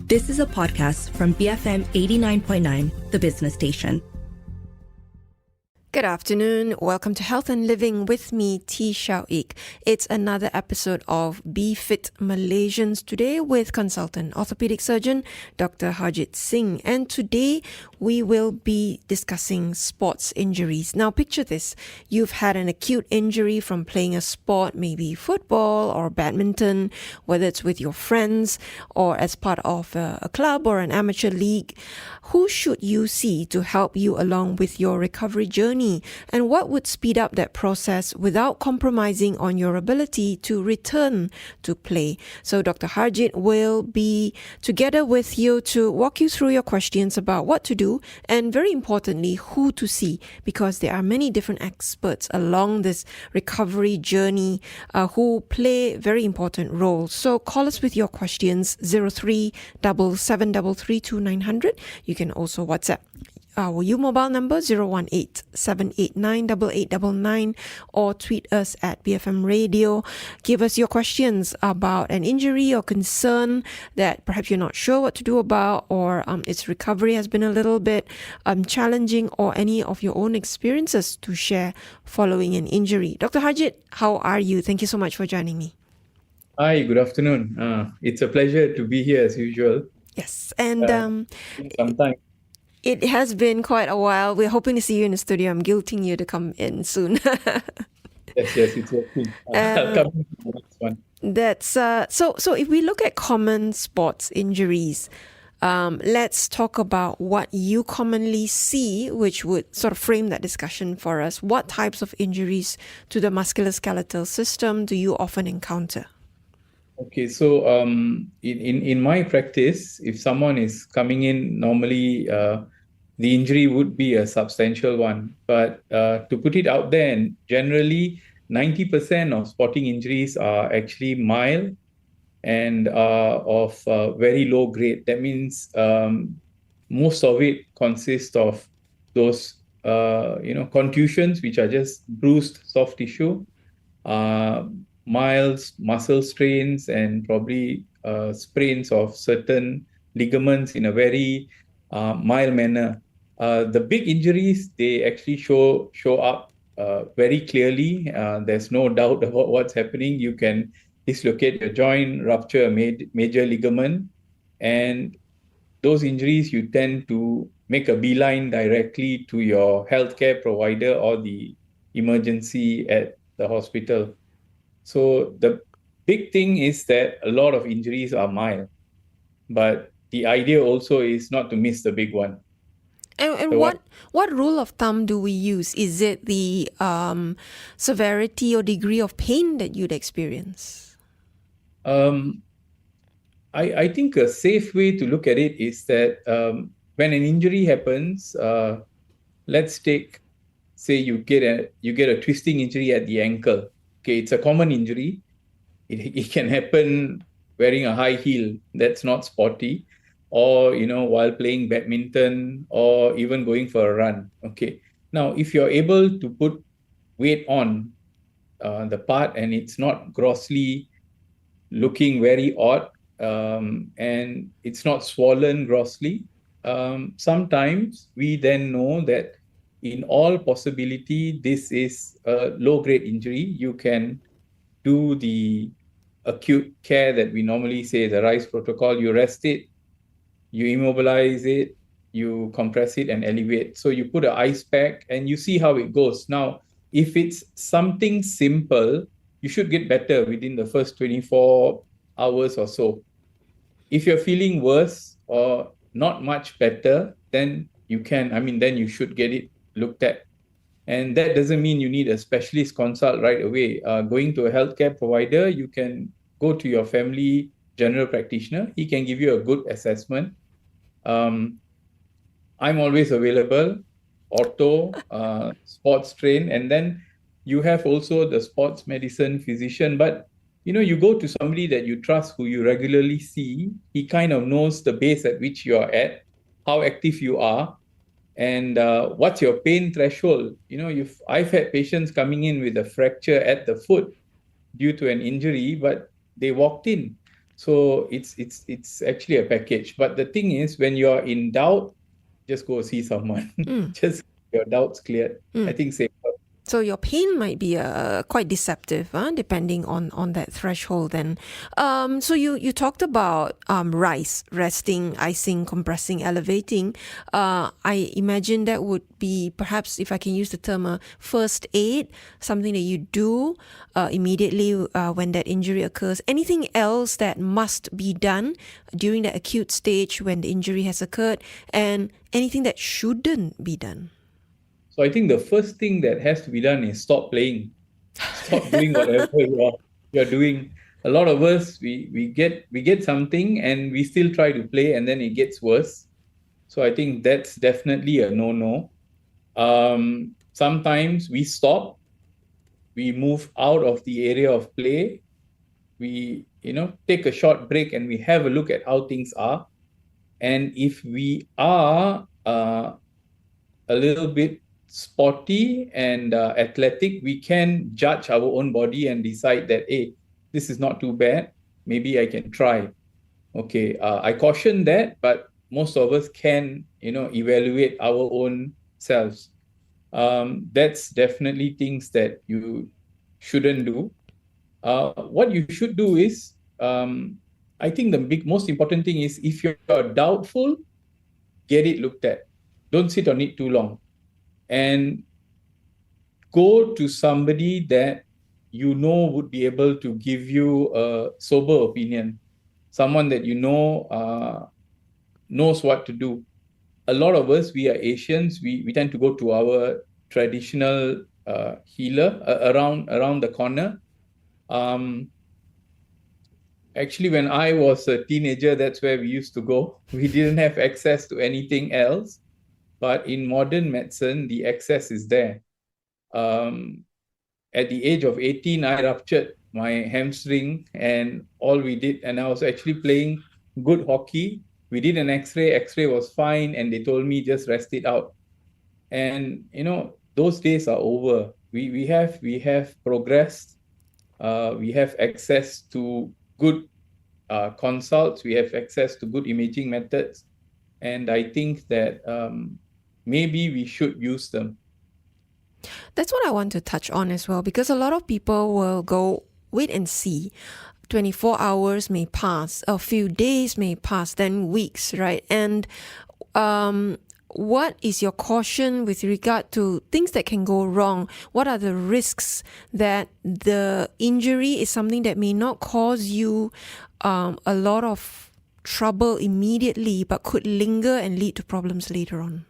This is a podcast from BFM 89.9, the business station. Good afternoon. Welcome to Health and Living with me, T. Shao Ik. It's another episode of Be Fit Malaysians today with consultant orthopedic surgeon Dr. Harjeet Singh. And today we will be discussing sports injuries. Now picture this. You've had an acute injury from playing a sport, maybe football or badminton, whether it's with your friends or as part of a club or an amateur league. Who should you see to help you along with your recovery journey? And what would speed up that process without compromising on your ability to return to play? So Dr. Harjeet will be together with you to walk you through your questions about what to do and, very importantly, who to see, because there are many different experts along this recovery journey who play very important roles. So call us with your questions, 0377332900. You can also WhatsApp our mobile number 018-789-8899 or tweet us at BFM Radio. Give us your questions about an injury or concern that perhaps you're not sure what to do about, or its recovery has been a little bit challenging, or any of your own experiences to share following an injury. Dr. Harjeet, how are you? Thank you so much for joining me. Hi, good afternoon. It's a pleasure to be here as usual. Yes, and sometime. It has been quite a while. We're hoping to see you in the studio. I'm guilting you to come in soon. Yes, it's okay. I'll come to the next one. That's so if we look at common sports injuries, let's talk about what you commonly see, which would sort of frame that discussion for us. What types of injuries to the musculoskeletal system do you often encounter? Okay, so in my practice, if someone is coming in, normally the injury would be a substantial one. But to put it out there, and generally 90% of sporting injuries are actually mild and of very low grade. That means most of it consists of those contusions, which are just bruised soft tissue, mild muscle strains, and probably sprains of certain ligaments in a very mild manner. The big injuries, they actually show up very clearly. There's no doubt about what's happening. You can dislocate your joint, rupture a major ligament, and those injuries you tend to make a beeline directly to your healthcare provider or the emergency at the hospital. So the big thing is that a lot of injuries are mild, but the idea also is not to miss the big one. And so what rule of thumb do we use? Is it the severity or degree of pain that you'd experience? I think a safe way to look at it is that when an injury happens, let's say you get a twisting injury at the ankle. Okay, it's a common injury. It can happen wearing a high heel. That's not sporty. Or, while playing badminton, or even going for a run. Okay. Now, if you're able to put weight on the part and it's not grossly looking very odd, and it's not swollen grossly, sometimes we then know that in all possibility, this is a low-grade injury. You can do the acute care that we normally say, the RICE protocol. You rest it, you immobilize it, you compress it and elevate. So you put an ice pack and you see how it goes. Now, if it's something simple, you should get better within the first 24 hours or so. If you're feeling worse or not much better, then you should get it looked at. And that doesn't mean you need a specialist consult right away. Going to a healthcare provider, you can go to your family general practitioner. He can give you a good assessment. I'm always available, ortho, sports train, and then you have also the sports medicine physician. But you go to somebody that you trust, who you regularly see. He kind of knows the base at which you are at, how active you are, and what's your pain threshold. I've had patients coming in with a fracture at the foot due to an injury, but they walked in. So it's actually a package. But the thing is, when you're in doubt, just go see someone. Just your doubts cleared. I think safer. So your pain might be quite deceptive, depending on that threshold. Then, so you talked about resting, icing, compressing, elevating. I imagine that would be perhaps, if I can use the term, a first aid, something that you do immediately when that injury occurs. Anything else that must be done during the acute stage when the injury has occurred, and anything that shouldn't be done? So I think the first thing that has to be done is stop playing. Stop doing whatever you're doing. A lot of us we get something and we still try to play and then it gets worse. So I think that's definitely a no-no. Sometimes we stop, we move out of the area of play, we take a short break and we have a look at how things are. And if we are a little bit sporty and athletic, we can judge our own body and decide that, hey, this is not too bad. Maybe I can try. Okay, I caution that, but most of us can, evaluate our own selves. That's definitely things that you shouldn't do. What you should do is, I think the most important thing is if you're doubtful, get it looked at. Don't sit on it too long. And go to somebody that you know would be able to give you a sober opinion, someone that knows what to do. A lot of us, we are Asians, we tend to go to our traditional healer around the corner. Actually, when I was a teenager, that's where we used to go. We didn't have access to anything else. But in modern medicine, the access is there. At the age of 18, I ruptured my hamstring and all we did, and I was actually playing good hockey. We did an X-ray. X-ray was fine, and they told me just rest it out. And those days are over. We have progressed. We have access to good consults. We have access to good imaging methods, and I think that maybe we should use them. That's what I want to touch on as well, because a lot of people will go wait and see. 24 hours may pass, a few days may pass, then weeks, right? And what is your caution with regard to things that can go wrong? What are the risks that the injury is something that may not cause you a lot of trouble immediately, but could linger and lead to problems later on?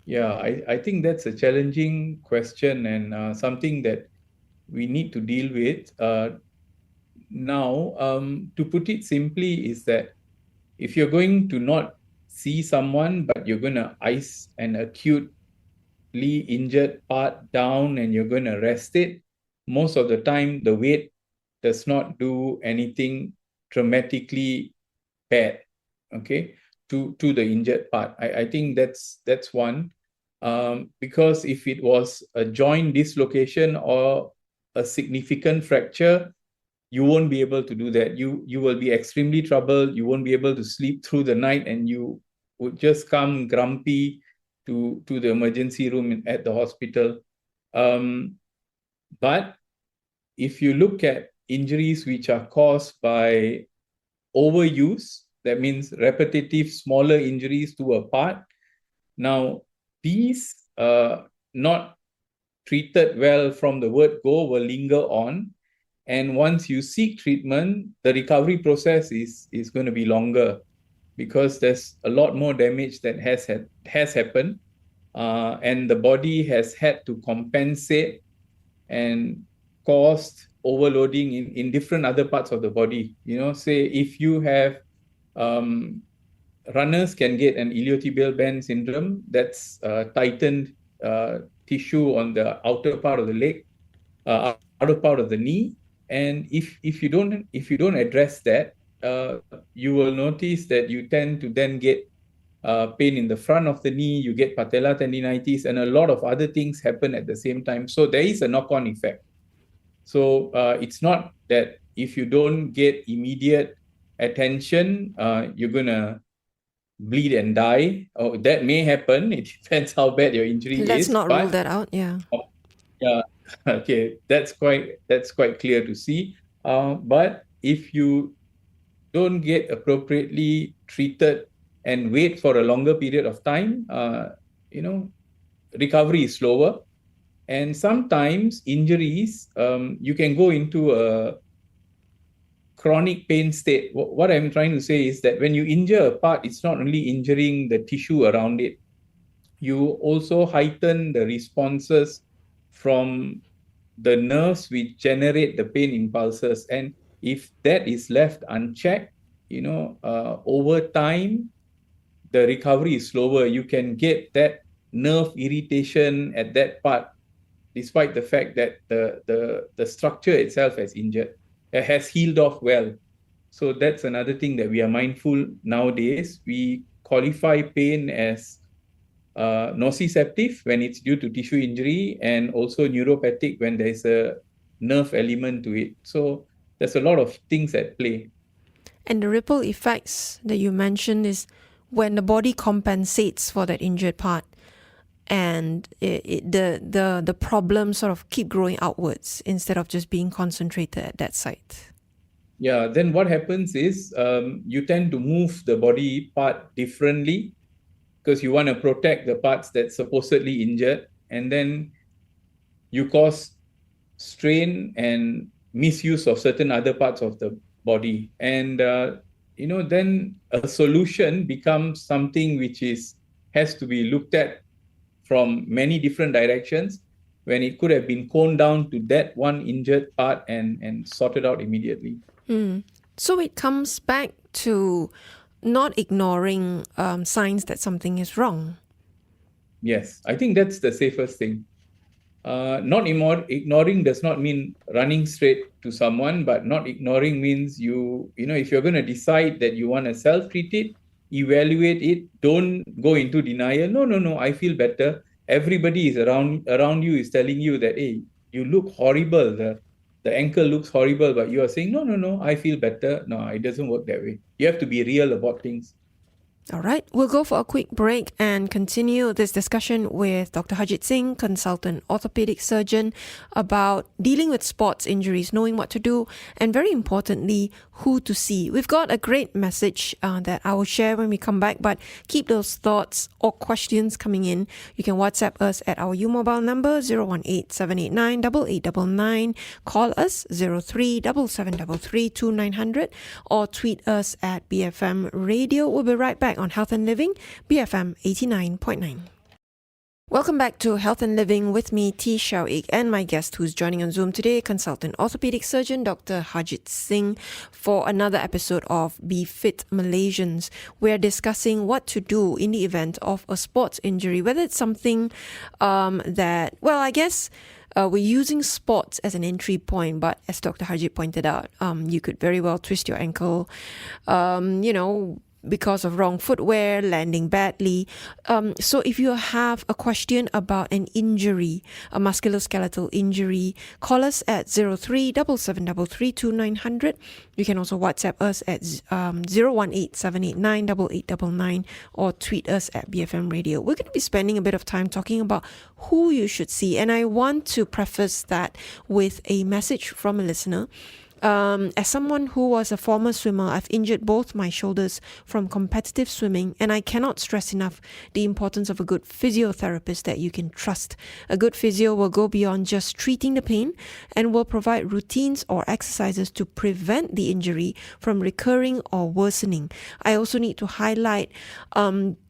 Yeah, I think that's a challenging question and something that we need to deal with. Now, to put it simply, is that if you're going to not see someone, but you're going to ice an acutely injured part down and you're going to rest it, most of the time the weight does not do anything dramatically bad, okay, to the injured part. I think that's one. Because if it was a joint dislocation or a significant fracture, you won't be able to do that. You will be extremely troubled. You won't be able to sleep through the night, and you would just come grumpy to the emergency room at the hospital. But if you look at injuries which are caused by overuse, that means repetitive smaller injuries to a part. Now, these not treated well from the word go will linger on. And once you seek treatment, the recovery process is going to be longer because there's a lot more damage that has happened. And the body has had to compensate and caused overloading in different other parts of the body. Say if you have runners can get an iliotibial band syndrome, that's tightened tissue on the outer part of the leg, outer part of the knee. And if you don't address that, you will notice that you tend to then get pain in the front of the knee, you get patella tendinitis, and a lot of other things happen at the same time. So there is a knock-on effect. So it's not that if you don't get immediate attention, you're going to bleed and die. Oh, that may happen. It depends how bad your injury Let's is. not rule But that out. Yeah. okay, that's quite clear to see. But if you don't get appropriately treated and wait for a longer period of time, recovery is slower. And sometimes injuries, you can go into a chronic pain state. What I'm trying to say is that when you injure a part, it's not only injuring the tissue around it, you also heighten the responses from the nerves which generate the pain impulses. And if that is left unchecked, over time, the recovery is slower. You can get that nerve irritation at that part, despite the fact that the structure itself has healed off well. So that's another thing that we are mindful nowadays. We qualify pain as nociceptive when it's due to tissue injury, and also neuropathic when there's a nerve element to it. So there's a lot of things at play. And the ripple effects that you mentioned is when the body compensates for that injured part, and the problems sort of keep growing outwards instead of just being concentrated at that site. Yeah, then what happens is you tend to move the body part differently because you want to protect the parts that's supposedly injured, and then you cause strain and misuse of certain other parts of the body. And, then a solution becomes something which has to be looked at from many different directions, when it could have been coned down to that one injured part and sorted out immediately. So it comes back to not ignoring signs that something is wrong. Yes, I think that's the safest thing. Not ignoring does not mean running straight to someone, but not ignoring means if you're going to decide that you want to self-treat it, evaluate it, don't go into denial. No, I feel better. Everybody is around you is telling you that, hey, you look horrible. The ankle looks horrible, but you are saying, no, I feel better. No, it doesn't work that way. You have to be real about things. All right, we'll go for a quick break and continue this discussion with Dr. Harjeet Singh, consultant orthopedic surgeon, about dealing with sports injuries, knowing what to do, and very importantly, who to see. We've got a great message that I will share when we come back, but keep those thoughts or questions coming in. You can WhatsApp us at our U-Mobile number 018-789-8899, call us 03-7733-2900, or tweet us at BFM Radio. We'll be right back on Health and Living, BFM 89.9. Welcome back to Health and Living with me, T. Xiao Ik, and my guest who's joining on Zoom today, consultant orthopedic surgeon Dr. Harjeet Singh, for another episode of Be Fit Malaysians. We're discussing what to do in the event of a sports injury, whether it's something we're using sports as an entry point, but as Dr. Harjeet pointed out, you could very well twist your ankle, because of wrong footwear, landing badly. So if you have a question about an injury, a musculoskeletal injury, call us at 03-7733-2900. You can also WhatsApp us at 018-789-8899, or tweet us at BFM Radio. We're going to be spending a bit of time talking about who you should see. And I want to preface that with a message from a listener. As someone who was a former swimmer, I've injured both my shoulders from competitive swimming, and I cannot stress enough the importance of a good physiotherapist that you can trust. A good physio will go beyond just treating the pain and will provide routines or exercises to prevent the injury from recurring or worsening. I also need to highlight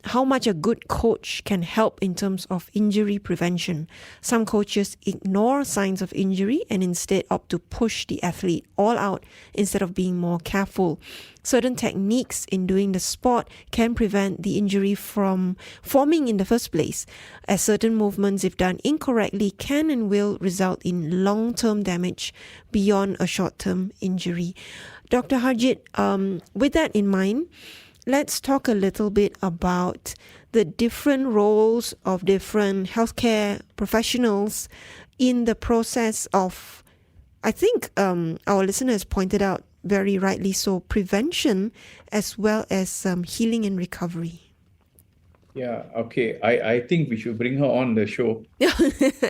how much a good coach can help in terms of injury prevention. Some coaches ignore signs of injury and instead opt to push the athlete all out instead of being more careful. Certain techniques in doing the sport can prevent the injury from forming in the first place, as certain movements, if done incorrectly, can and will result in long-term damage beyond a short-term injury. Dr. Harjeet, with that in mind, let's talk a little bit about the different roles of different healthcare professionals in the process of I think our listener has pointed out very rightly so, prevention as well as healing and recovery. Yeah, okay. I think we should bring her on the show.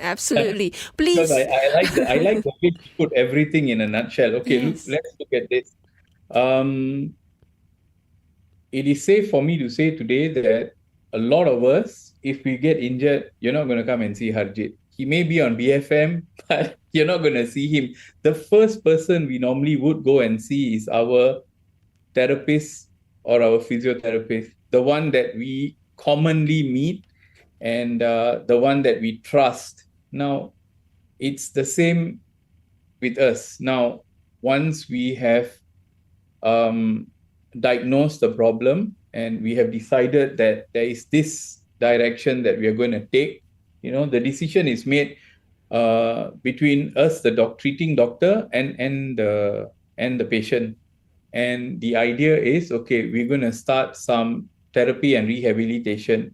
Absolutely. Because Please. I like the way she put everything in a nutshell. Okay, Yes. let's look at this. It is safe for me to say today that a lot of us, if we get injured, you're not going to come and see Harjeet. He may be on BFM, but you're not going to see him. The first person we normally would go and see is our therapist or our physiotherapist, the one that we commonly meet and the one that we trust. Now, it's the same with us. Now, once we have diagnosed the problem and we have decided that there is this direction that we are going to take, the decision is made between us, the treating doctor, and the patient. And the idea is, okay, we're going to start some therapy and rehabilitation.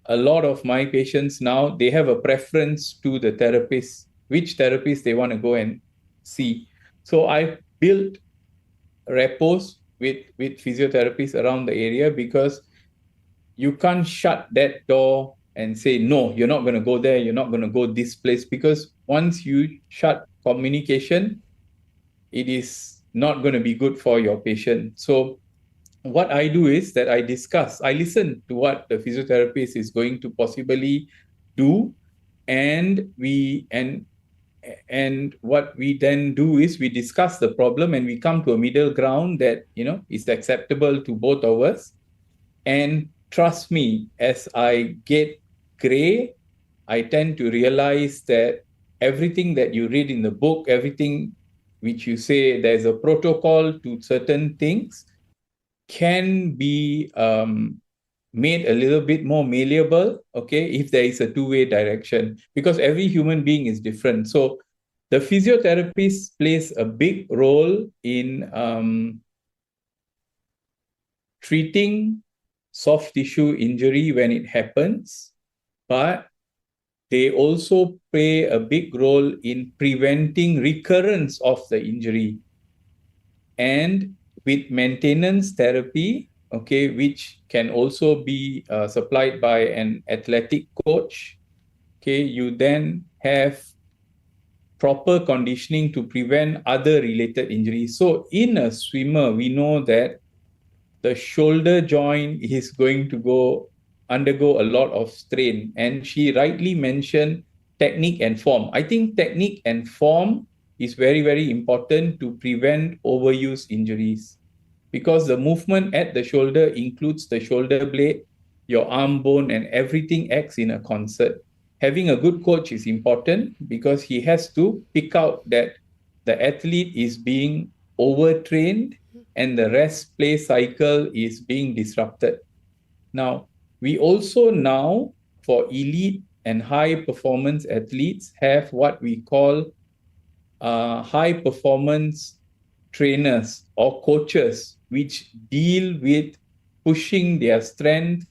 A lot of my patients now, they have a preference to the therapist, which therapist they want to go and see. So I've built repos with physiotherapists around the area, because you can't shut that door and say, no, you're not going to go there, you're not going to go this place, because once you shut communication, it is not going to be good for your patient. So what I do is that I listen to what the physiotherapist is going to possibly do, and what we then do is we discuss the problem and we come to a middle ground that is acceptable to both of us. And trust me, as I get gray, I tend to realize that everything that you read in the book, everything which you say there's a protocol to certain things, can be made a little bit more malleable, okay, if there is a two-way direction, because every human being is different. So the physiotherapist plays a big role in treating soft tissue injury when it happens, but they also play a big role in preventing recurrence of the injury. And with maintenance therapy, okay, which can also be supplied by an athletic coach, okay, you then have proper conditioning to prevent other related injuries. So in a swimmer, we know that the shoulder joint is going to undergo a lot of strain. And she rightly mentioned technique and form. I think technique and form is very, very important to prevent overuse injuries, because the movement at the shoulder includes the shoulder blade, your arm bone, and everything acts in a concert. Having a good coach is important because he has to pick out that the athlete is being overtrained and the rest play cycle is being disrupted. Now, we also now, for elite and high performance athletes, have what we call high performance trainers or coaches, which deal with pushing their strength,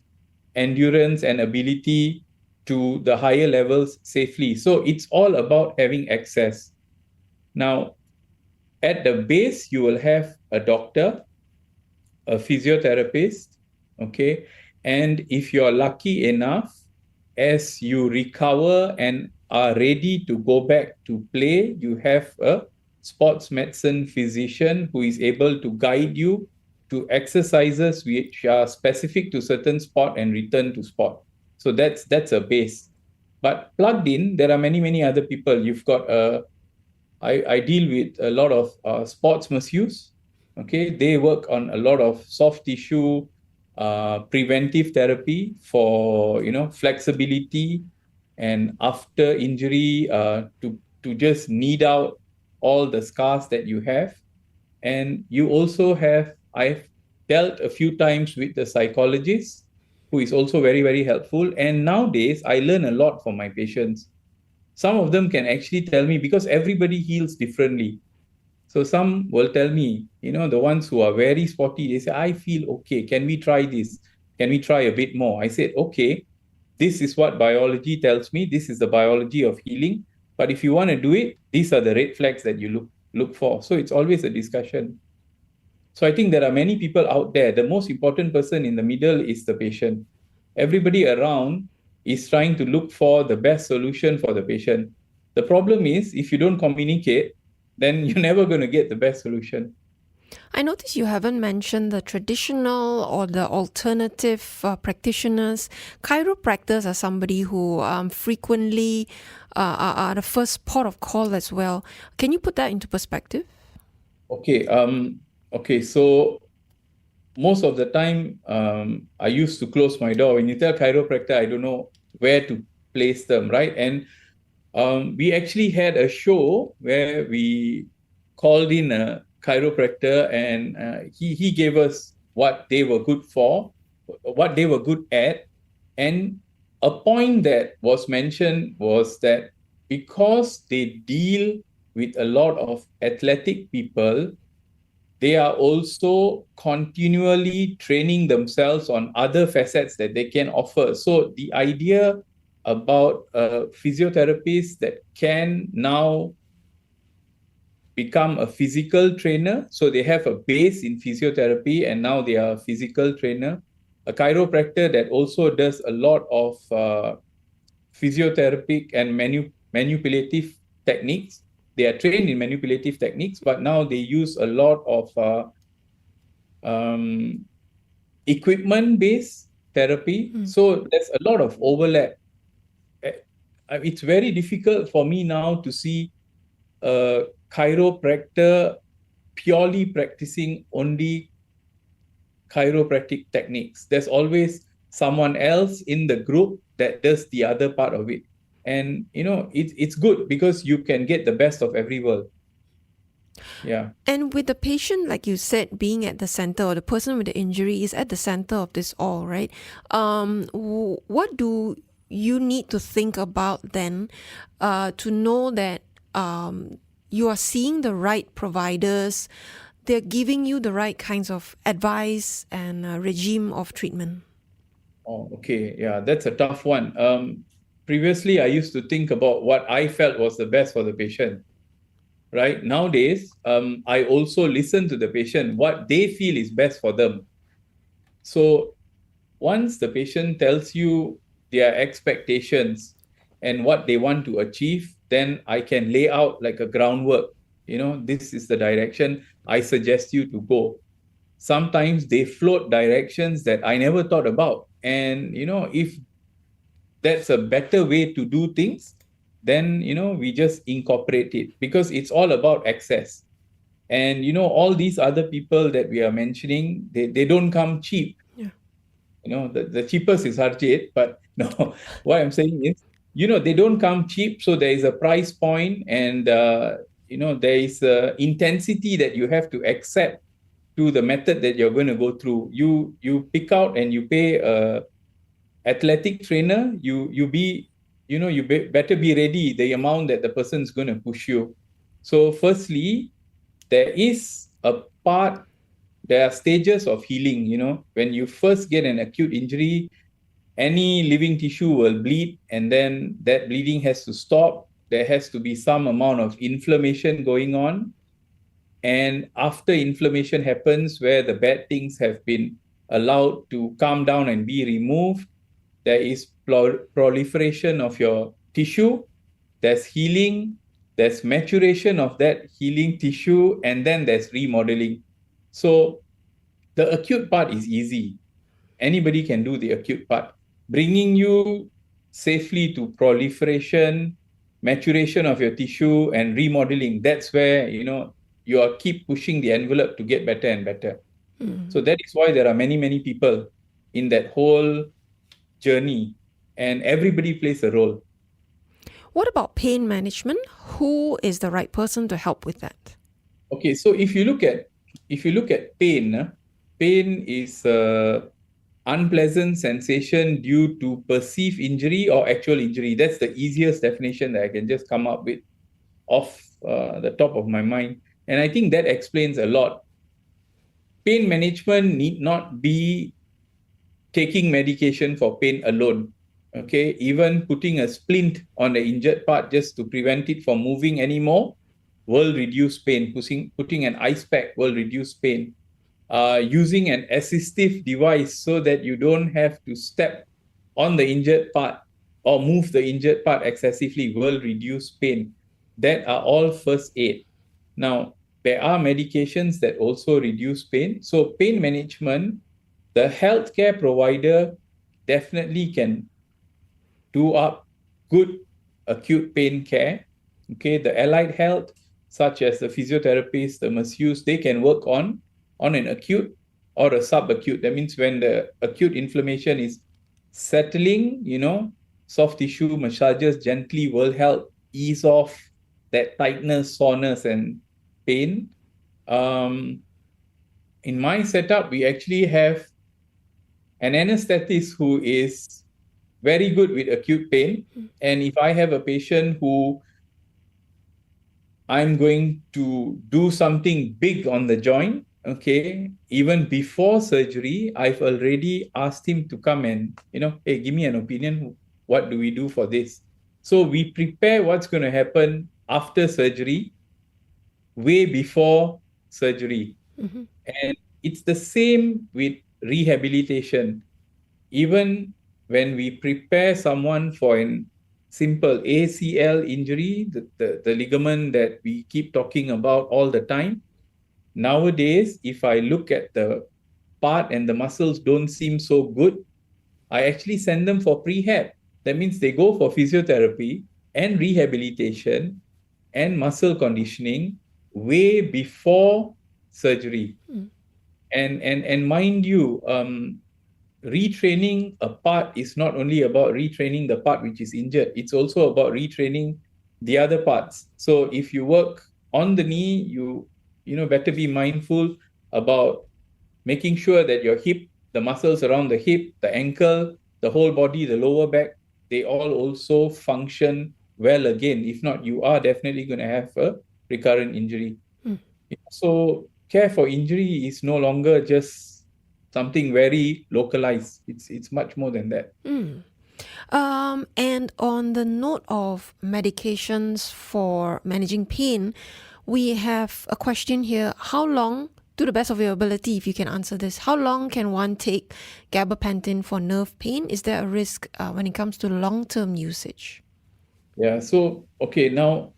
endurance, and ability to the higher levels safely. So it's all about having access. Now, at the base, you will have a doctor, a physiotherapist, okay? And if you're lucky enough, as you recover and are ready to go back to play, you have a sports medicine physician who is able to guide you to exercises which are specific to certain sport and return to sport. So that's a base. But plugged in, there are many, many other people. You've got I deal with a lot of sports masseuse. Okay, they work on a lot of soft tissue preventive therapy for flexibility and after injury to just knead out all the scars that you have. And you also have, I've dealt a few times with the psychologist, who is also very, very helpful. And nowadays, I learn a lot from my patients. Some of them can actually tell me, because everybody heals differently. So some will tell me, the ones who are very sporty, they say, I feel okay. Can we try this? Can we try a bit more? I said, okay, this is what biology tells me. This is the biology of healing. But if you want to do it, these are the red flags that you look for. So it's always a discussion. So I think there are many people out there. The most important person in the middle is the patient. Everybody around is trying to look for the best solution for the patient. The problem is, if you don't communicate, then you're never going to get the best solution. I notice you haven't mentioned the traditional or the alternative practitioners. Chiropractors are somebody who frequently are the first port of call as well. Can you put that into perspective? Okay. So most of the time, I used to close my door. When you tell chiropractor, I don't know where to place them, right? And we actually had a show where we called in a chiropractor, and he gave us what they were good for, what they were good at. And a point that was mentioned was that because they deal with a lot of athletic people, they are also continually training themselves on other facets that they can offer. So the idea about physiotherapists that can now become a physical trainer, so they have a base in physiotherapy and now they are a physical trainer, a chiropractor that also does a lot of physiotherapeutic and manipulative techniques. They are trained in manipulative techniques, but now they use a lot of equipment-based therapy. So there's a lot of overlap. It's very difficult for me now to see a chiropractor purely practicing only chiropractic techniques. There's always someone else in the group that does the other part of it. And, it's good because you can get the best of every world. Yeah. And with the patient, like you said, being at the center, or the person with the injury is at the center of this all, right? What do you need to think about then to know that you are seeing the right providers, they're giving you the right kinds of advice and regime of treatment? Oh, okay. Yeah, that's a tough one. Previously, I used to think about what I felt was the best for the patient. Right? Nowadays, I also listen to the patient, what they feel is best for them. So once the patient tells you their expectations and what they want to achieve, then I can lay out like a groundwork. This is the direction I suggest you to go. Sometimes they float directions that I never thought about. And, if that's a better way to do things, then, we just incorporate it because it's all about access. And, all these other people that we are mentioning, they don't come cheap. Yeah. The cheapest is Harjeet, but no, what I'm saying is, they don't come cheap. So there is a price point and, there is a intensity that you have to accept to the method that you're going to go through. You pick out and you pay a athletic trainer, you better be ready the amount that the person is going to push you. So firstly, there are stages of healing. When you first get an acute injury, any living tissue will bleed, and then that bleeding has to stop. There has to be some amount of inflammation going on. And after inflammation happens, where the bad things have been allowed to calm down and be removed, there is proliferation of your tissue, there's healing, there's maturation of that healing tissue, and then there's remodeling. So the acute part is easy. Anybody can do the acute part. Bringing you safely to proliferation, maturation of your tissue, and remodeling, that's where, you are keep pushing the envelope to get better and better. So that is why there are many, many people in that whole journey, and everybody plays a role. What about pain management? Who is the right person to help with that? Okay, so if you look at pain, pain is unpleasant sensation due to perceived injury or actual injury. That's the easiest definition that I can just come up with off the top of my mind. And I think that explains a lot. Pain management need not be taking medication for pain alone. Okay, even putting a splint on the injured part just to prevent it from moving anymore will reduce pain. Putting an ice pack will reduce pain. Using an assistive device so that you don't have to step on the injured part or move the injured part excessively will reduce pain. That are all first aid. Now, there are medications that also reduce pain. So pain management, the healthcare provider definitely can do up good acute pain care. Okay, the allied health, such as the physiotherapist, the masseuse, they can work on an acute or a subacute. That means when the acute inflammation is settling, soft tissue massages gently will help ease off that tightness, soreness, and pain. In my setup, we actually have an anesthetist who is very good with acute pain. And if I have a patient who I'm going to do something big on the joint, okay, even before surgery, I've already asked him to come and, hey, give me an opinion. What do we do for this? So we prepare what's going to happen after surgery, way before surgery. And it's the same with rehabilitation. Even when we prepare someone for an simple ACL injury, the ligament that we keep talking about all the time, nowadays, if I look at the part and the muscles don't seem so good, I actually send them for prehab. That means they go for physiotherapy and rehabilitation and muscle conditioning way before surgery. And mind you, retraining a part is not only about retraining the part which is injured, it's also about retraining the other parts. So if you work on the knee, you better be mindful about making sure that your hip, the muscles around the hip, the ankle, the whole body, the lower back, they all also function well again. If not, you are definitely going to have a recurrent injury. So care for injury is no longer just something very localized. It's much more than that. And on the note of medications for managing pain, we have a question here. How long, to the best of your ability, if you can answer this, how long can one take gabapentin for nerve pain? Is there a risk when it comes to long-term usage? Yeah, so, okay, now,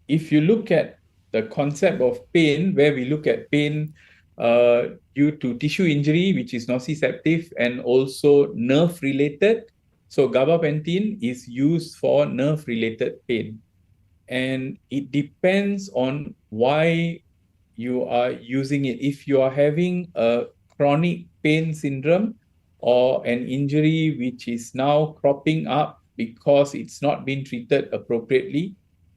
if you look at the concept of pain, where we look at pain due to tissue injury, which is nociceptive, and also nerve-related, so gabapentin is used for nerve-related pain. And it depends on why you are using it. If you are having a chronic pain syndrome or an injury which is now cropping up because it's not been treated appropriately,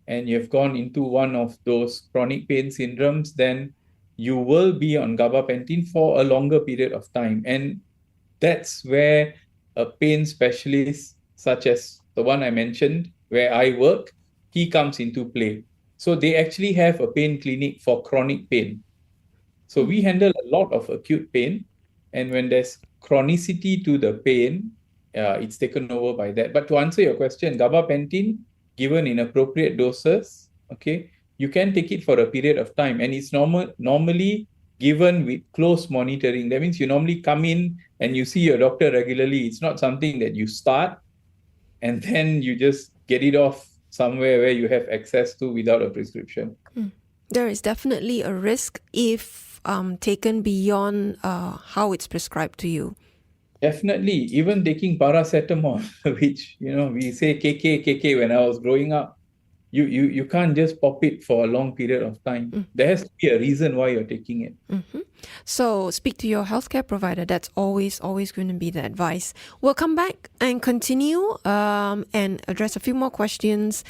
and you've gone into one of those chronic pain syndromes, then you will be on gabapentin for a longer period of time. And that's where a pain specialist, such as the one I mentioned, where I work, he comes into play. So they actually have a pain clinic for chronic pain. So we handle a lot of acute pain. And when there's chronicity to the pain, it's taken over by that. But to answer your question, gabapentin, given in appropriate doses, okay, you can take it for a period of time. And it's normally given with close monitoring. That means you normally come in and you see your doctor regularly. It's not something that you start and then you just get it off somewhere where you have access to without a prescription. There is definitely a risk if taken beyond how it's prescribed to you. Definitely, even taking paracetamol, which, we say KK when I was growing up, you can't just pop it for a long period of time. There has to be a reason why you're taking it. So speak to your healthcare provider. That's always going to be the advice. We'll come back and continue and address a few more questions.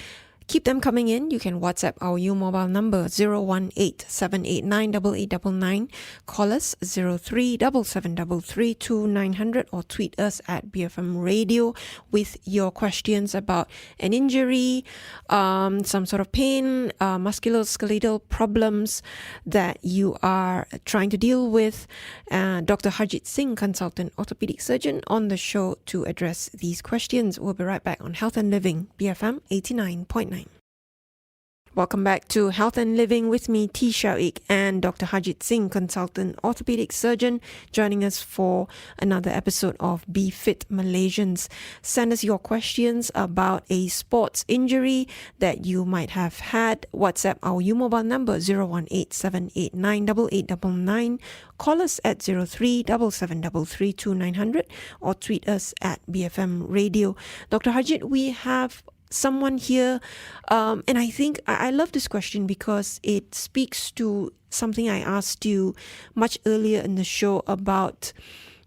Keep them coming in. You can WhatsApp our U mobile number 018-789-8899. Call us 0377332900 or tweet us at BFM Radio with your questions about an injury, some sort of pain, musculoskeletal problems that you are trying to deal with. Dr. Harjeet Singh, consultant orthopedic surgeon, on the show to address these questions. We'll be right back on Health and Living, BFM 89.9. Welcome back to Health and Living with me, T. Shaik, and Dr. Harjeet Singh, consultant orthopedic surgeon, joining us for another episode of Be Fit Malaysians. Send us your questions about a sports injury that you might have had. WhatsApp our U mobile number 018-789-8899. Call us at 0377332900 or tweet us at BFM Radio. Dr. Harjeet, we have someone here, and I think I love this question because it speaks to something I asked you much earlier in the show about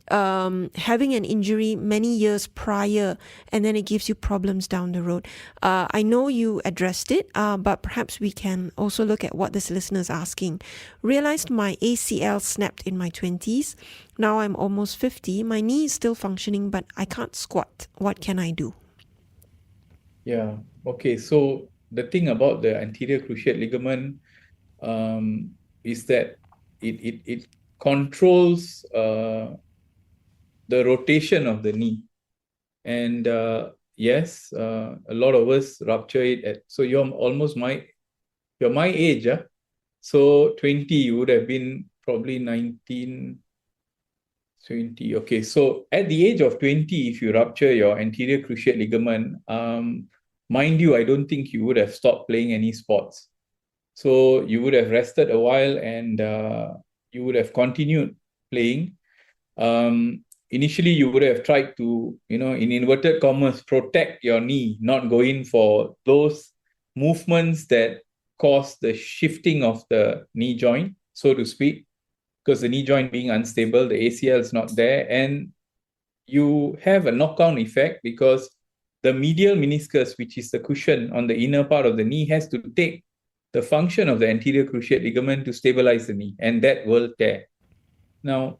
having an injury many years prior, and then it gives you problems down the road. I know you addressed it, but perhaps we can also look at what this listener is asking. Realized my ACL snapped in my 20s. Now I'm almost 50. My knee is still functioning, but I can't squat. What can I do? Yeah. Okay. So the thing about the anterior cruciate ligament is that it controls the rotation of the knee, and yes, a lot of us rupture it. So you're my age, so 20, you would have been probably 19. 20. Okay, so at the age of 20, if you rupture your anterior cruciate ligament, mind you, I don't think you would have stopped playing any sports. So you would have rested a while and you would have continued playing. Initially, you would have tried to, in inverted commas, protect your knee, not go in for those movements that cause the shifting of the knee joint, so to speak, because the knee joint being unstable, the ACL is not there, and you have a knock-on effect because the medial meniscus, which is the cushion on the inner part of the knee, has to take the function of the anterior cruciate ligament to stabilize the knee, and that will tear. Now,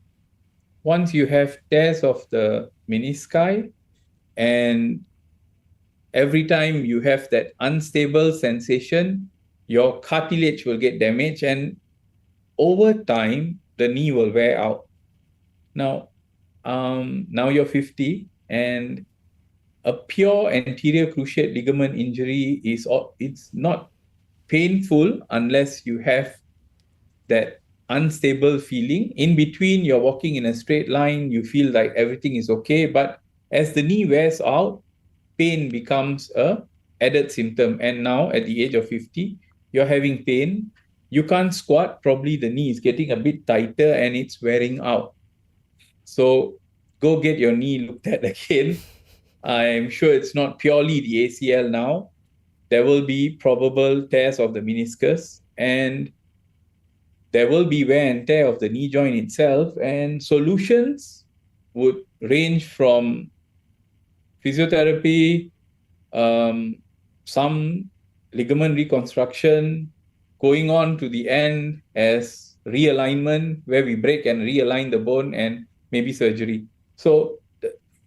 once you have tears of the menisci, and every time you have that unstable sensation, your cartilage will get damaged, and over time, the knee will wear out. Now you're 50, and a pure anterior cruciate ligament injury it's not painful unless you have that unstable feeling. In between, you're walking in a straight line, you feel like everything is okay, but as the knee wears out, pain becomes a added symptom. And now at the age of 50, you're having pain. You can't squat, probably the knee is getting a bit tighter and it's wearing out. So go get your knee looked at again. I'm sure it's not purely the ACL now. There will be probable tears of the meniscus, and there will be wear and tear of the knee joint itself, and solutions would range from physiotherapy, some ligament reconstruction, going on to the end as realignment, where we break and realign the bone, and maybe surgery. So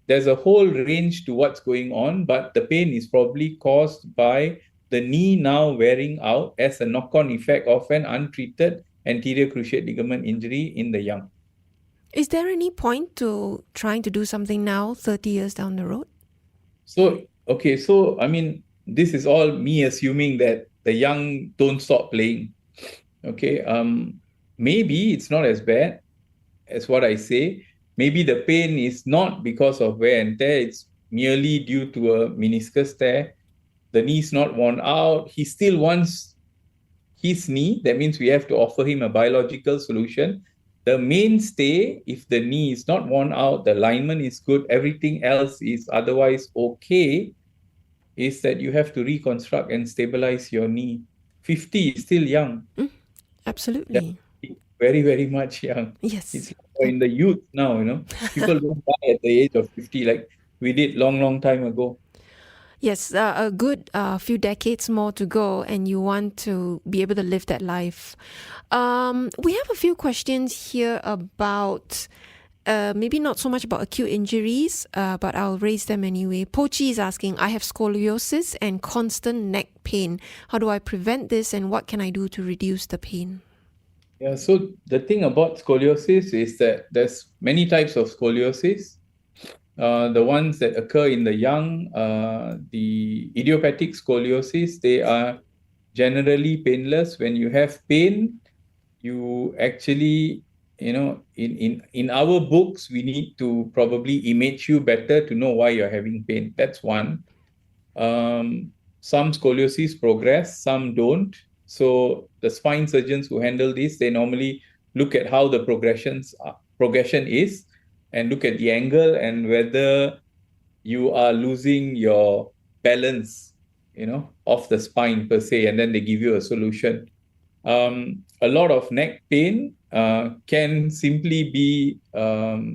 there's a whole range to what's going on, but the pain is probably caused by the knee now wearing out as a knock-on effect of an untreated anterior cruciate ligament injury in the young. Is there any point to trying to do something now, 30 years down the road? So I mean, this is all me assuming that the young don't stop playing. Okay, maybe it's not as bad as what I say. Maybe the pain is not because of wear and tear, it's merely due to a meniscus tear. The knee's not worn out. He still wants his knee. That means we have to offer him a biological solution. The mainstay, if the knee is not worn out, the alignment is good, everything else is otherwise okay, is that you have to reconstruct and stabilize your knee. 50 is still young. Absolutely. Very, very much young. Yes. It's in the youth now, People don't die at the age of 50 like we did long time ago. Yes, a good few decades more to go, and you want to be able to live that life. We have a few questions here about maybe not so much about acute injuries, but I'll raise them anyway. Pochi is asking, I have scoliosis and constant neck pain. How do I prevent this, and what can I do to reduce the pain? Yeah, so the thing about scoliosis is that there's many types of scoliosis. The ones that occur in the young, the idiopathic scoliosis, they are generally painless. When you have pain, you actually, in our books, we need to probably image you better to know why you're having pain. That's one. Some scoliosis progress, some don't. So the spine surgeons who handle this, they normally look at how the progression is and look at the angle and whether you are losing your balance, of the spine per se, and then they give you a solution. A lot of neck pain can simply be poor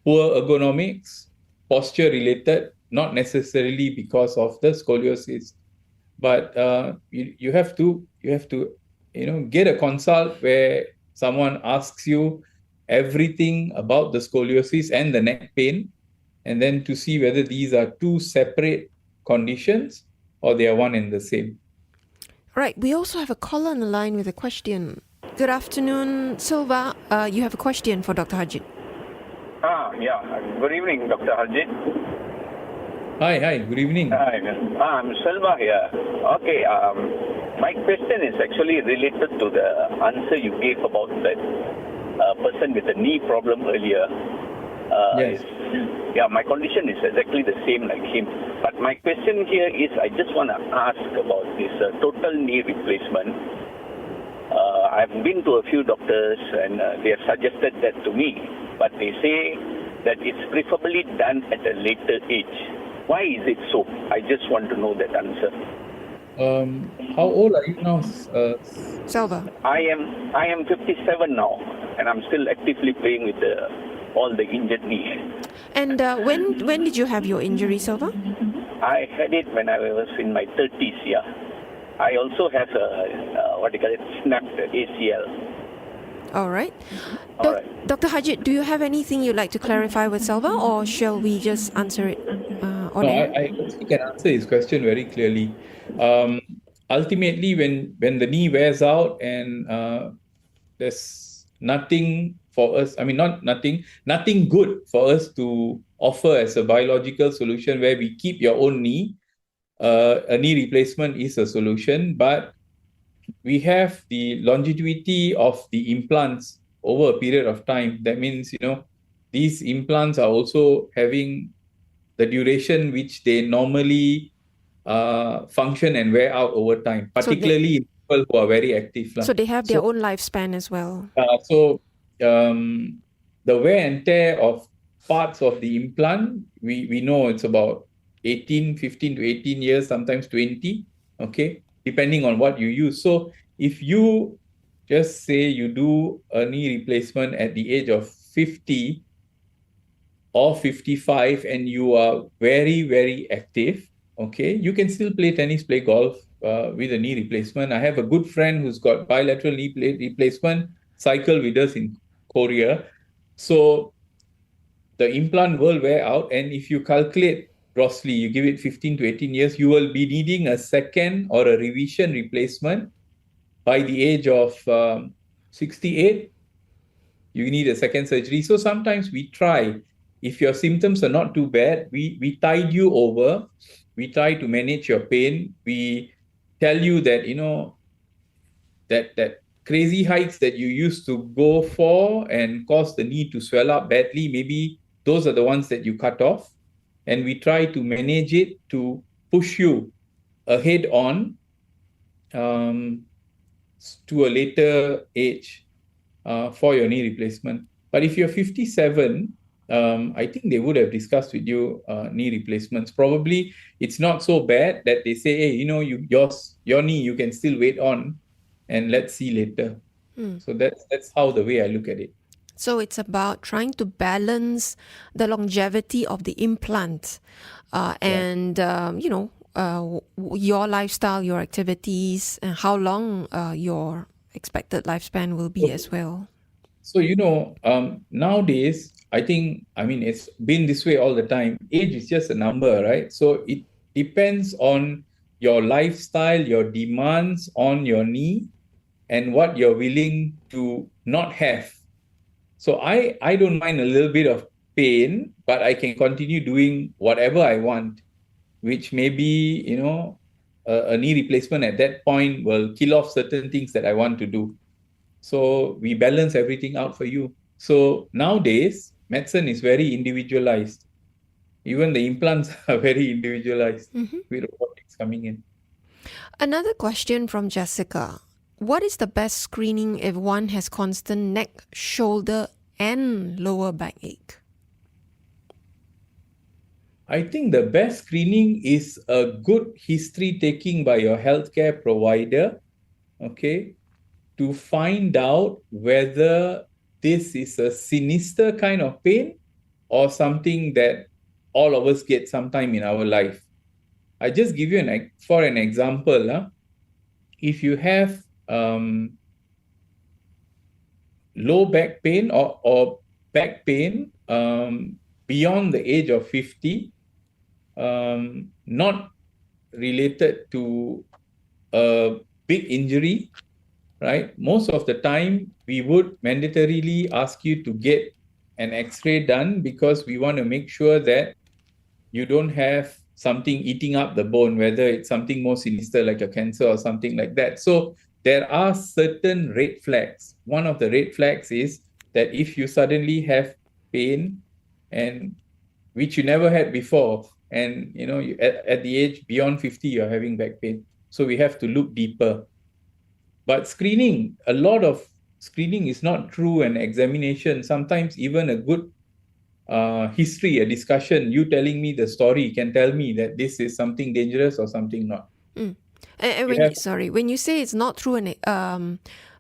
ergonomics, posture related, not necessarily because of the scoliosis. But you have to get a consult where someone asks you everything about the scoliosis and the neck pain, and then to see whether these are two separate conditions or they are one and the same. Right. We also have a caller on the line with a question. Good afternoon, Silva. You have a question for Dr. Harjeet. Yeah. Good evening, Dr. Harjeet. Hi. Good evening. Hi, I'm Selva here. Okay. My question is actually related to the answer you gave about that person with the knee problem earlier. Yes. My condition is exactly the same like him. But my question here is, I just want to ask about this total knee replacement. I've been to a few doctors and they have suggested that to me, but they say that it's preferably done at a later age. Why is it so? I just want to know that answer. How old are you now, Silva? I am 57 now, and I'm still actively playing with all the injured knee. And when did you have your injury, Silva? I had it when I was in my 30s, yeah. I also have snapped ACL. All right. All right. Dr. Harjeet, do you have anything you'd like to clarify with Silva, or shall we just answer it on air? I can answer his question very clearly. Ultimately, when the knee wears out and there's nothing for us, nothing good for us to offer as a biological solution where we keep your own knee. A knee replacement is a solution, but we have the longevity of the implants over a period of time. That means, these implants are also having the duration which they normally function and wear out over time, particularly in people who are very active. So they have their own lifespan as well. The wear and tear of parts of the implant, we know it's about 15 to 18 years, sometimes 20, okay, depending on what you use. So if you just say you do a knee replacement at the age of 50 or 55 and you are very, very active, okay, you can still play tennis, play golf with a knee replacement. I have a good friend who's got bilateral knee replacement, cycle with us in Korea. So the implant will wear out, and if you calculate grossly, you give it 15 to 18 years, you will be needing a second or a revision replacement by the age of 68. You need a second surgery. So sometimes we try, if your symptoms are not too bad, we tide you over, we try to manage your pain, we tell you that, that crazy hikes that you used to go for and cause the knee to swell up badly, maybe those are the ones that you cut off. And we try to manage it to push you ahead on to a later age for your knee replacement. But if you're 57, I think they would have discussed with you knee replacements. Probably it's not so bad that they say, hey, your knee, you can still wait on and let's see later. So that's how the way I look at it. So it's about trying to balance the longevity of the implant and, your lifestyle, your activities, and how long your expected lifespan will be as well. So, nowadays, it's been this way all the time. Age is just a number, right? So it depends on your lifestyle, your demands on your knee, and what you're willing to not have. So I don't mind a little bit of pain, but I can continue doing whatever I want, which maybe, a knee replacement at that point will kill off certain things that I want to do. So we balance everything out for you. So nowadays, medicine is very individualized. Even the implants are very individualized with robotics coming in. Another question from Jessica. What is the best screening if one has constant neck, shoulder, and lower back ache? I think the best screening is a good history taking by your healthcare provider, okay, to find out whether this is a sinister kind of pain or something that all of us get sometime in our life. I just give you for an example. If you have low back pain or back pain beyond the age of 50, not related to a big injury, right? Most of the time, we would mandatorily ask you to get an X-ray done because we want to make sure that you don't have something eating up the bone, whether it's something more sinister like a cancer or something like that. So there are certain red flags. One of the red flags is that if you suddenly have pain, and which you never had before, and at the age beyond 50, you're having back pain. So we have to look deeper. But screening, a lot of screening is not through an examination. Sometimes even a good history, a discussion, you telling me the story can tell me that this is something dangerous or something not. And when you say it's not through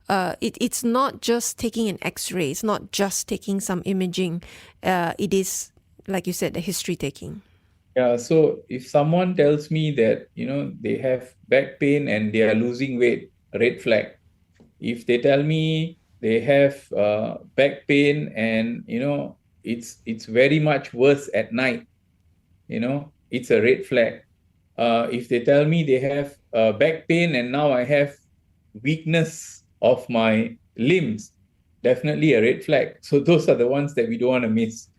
it's not just taking an X-ray, it's not just taking some imaging. It is, like you said, the history taking. Yeah, so if someone tells me that, they have back pain and they are losing weight, red flag. If they tell me they have back pain and, it's very much worse at night, it's a red flag. If they tell me they have back pain and now I have weakness of my limbs, definitely a red flag. So those are the ones that we don't want to miss.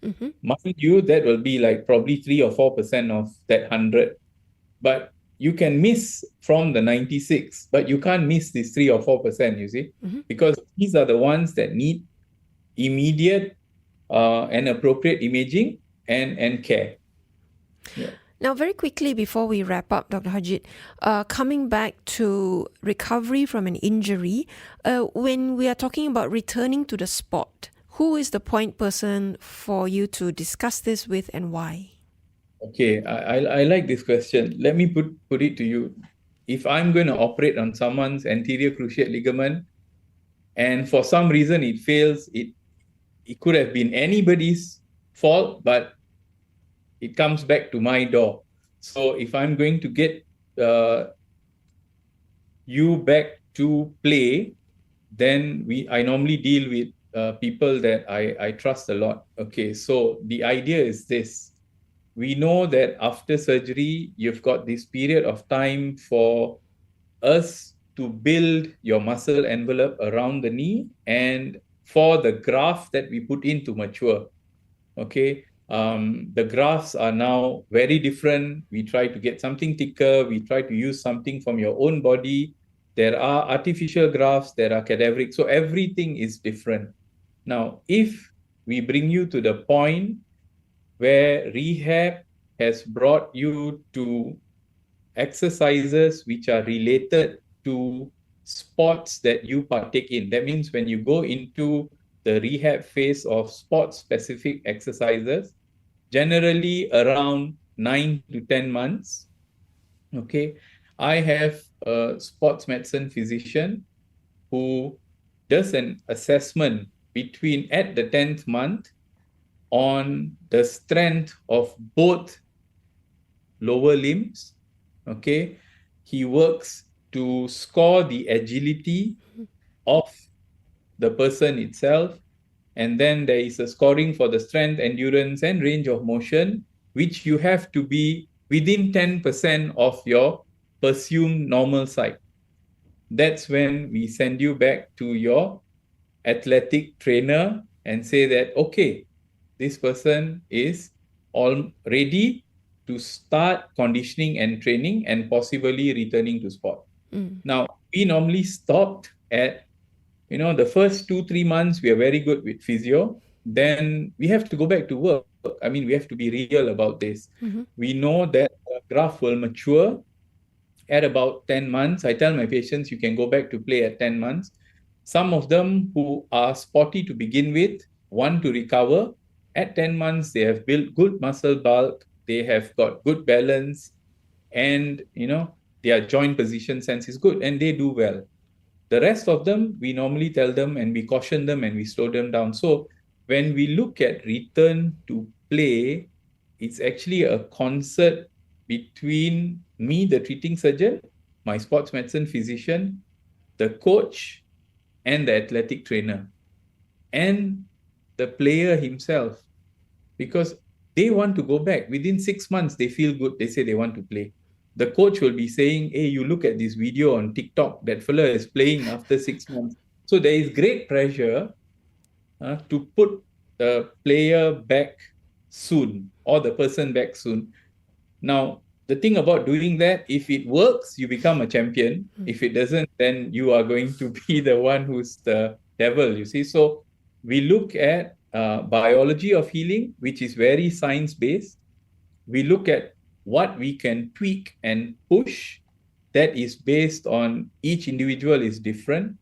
Mind you, that will be like probably 3 or 4% of that 100. But you can miss from the 96, but you can't miss this 3 or 4%, you see, because these are the ones that need immediate and appropriate imaging and care. Yeah. Now, very quickly before we wrap up, Dr. Harjeet, coming back to recovery from an injury, when we are talking about returning to the sport, who is the point person for you to discuss this with and why? Okay, I like this question. Let me put it to you. If I'm going to operate on someone's anterior cruciate ligament, and for some reason it fails, it could have been anybody's fault, but it comes back to my door. So if I'm going to get you back to play, then I normally deal with people that I trust a lot. Okay, so the idea is this. We know that after surgery, you've got this period of time for us to build your muscle envelope around the knee and for the graft that we put in to mature. Okay, the grafts are now very different. We try to get something thicker. We try to use something from your own body. There are artificial grafts, there are cadaveric. So everything is different. Now, if we bring you to the point where rehab has brought you to exercises which are related to sports that you partake in. That means when you go into the rehab phase of sport-specific exercises, generally around 9 to 10 months, okay, I have a sports medicine physician who does an assessment at the 10th month on the strength of both lower limbs. Okay, he works to score the agility of the person itself, and then there is a scoring for the strength, endurance, and range of motion, which you have to be within 10% of your presumed normal side. That's when we send you back to your athletic trainer and say that, okay, this person is all ready to start conditioning and training and possibly returning to sport. Now, we normally stopped at, the first 2-3 months, we are very good with physio. Then we have to go back to work. I mean, we have to be real about this. We know that the graph will mature at about 10 months. I tell my patients, you can go back to play at 10 months. Some of them who are sporty to begin with want to recover. At 10 months, they have built good muscle bulk, they have got good balance, and their joint position sense is good, and they do well. The rest of them, we normally tell them and we caution them and we slow them down. So when we look at return to play, it's actually a concert between me, the treating surgeon, my sports medicine physician, the coach, and the athletic trainer, and the player himself, because they want to go back. Within 6 months, they feel good. They say they want to play. The coach will be saying, hey, you look at this video on TikTok, that fella is playing after 6 months. So there is great pressure to put the player back soon or the person back soon. Now, the thing about doing that, if it works, you become a champion. If it doesn't, then you are going to be the one who's the devil, you see. So we look at biology of healing, which is very science-based. We look at what we can tweak and push. That is based on each individual is different.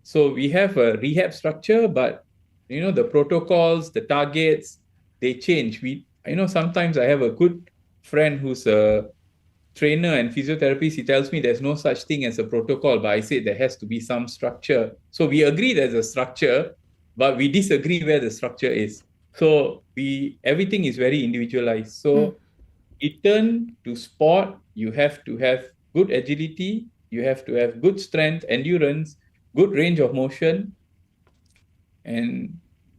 So we have a rehab structure, but the protocols, the targets, they change. Sometimes I have a good friend who's a trainer and physiotherapist. He tells me there's no such thing as a protocol, but I say there has to be some structure. So we agree there's a structure, but we disagree where the structure is. So everything is very individualized. So return to sport, you have to have good agility, you have to have good strength, endurance, good range of motion, and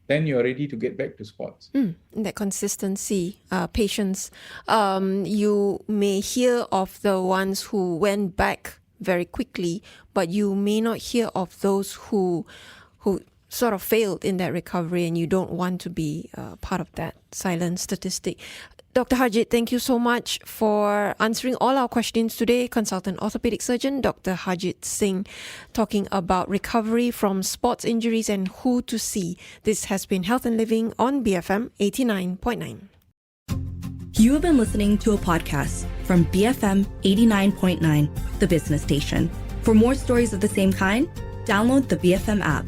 then you're ready to get back to sports. That consistency, patience. You may hear of the ones who went back very quickly, but you may not hear of those who sort of failed in that recovery, and you don't want to be part of that silent statistic. Dr. Harjeet, thank you so much for answering all our questions today. Consultant orthopedic surgeon, Dr. Harjeet Singh, talking about recovery from sports injuries and who to see. This has been Health and Living on BFM 89.9. You have been listening to a podcast from BFM 89.9, the business station. For more stories of the same kind, download the BFM app.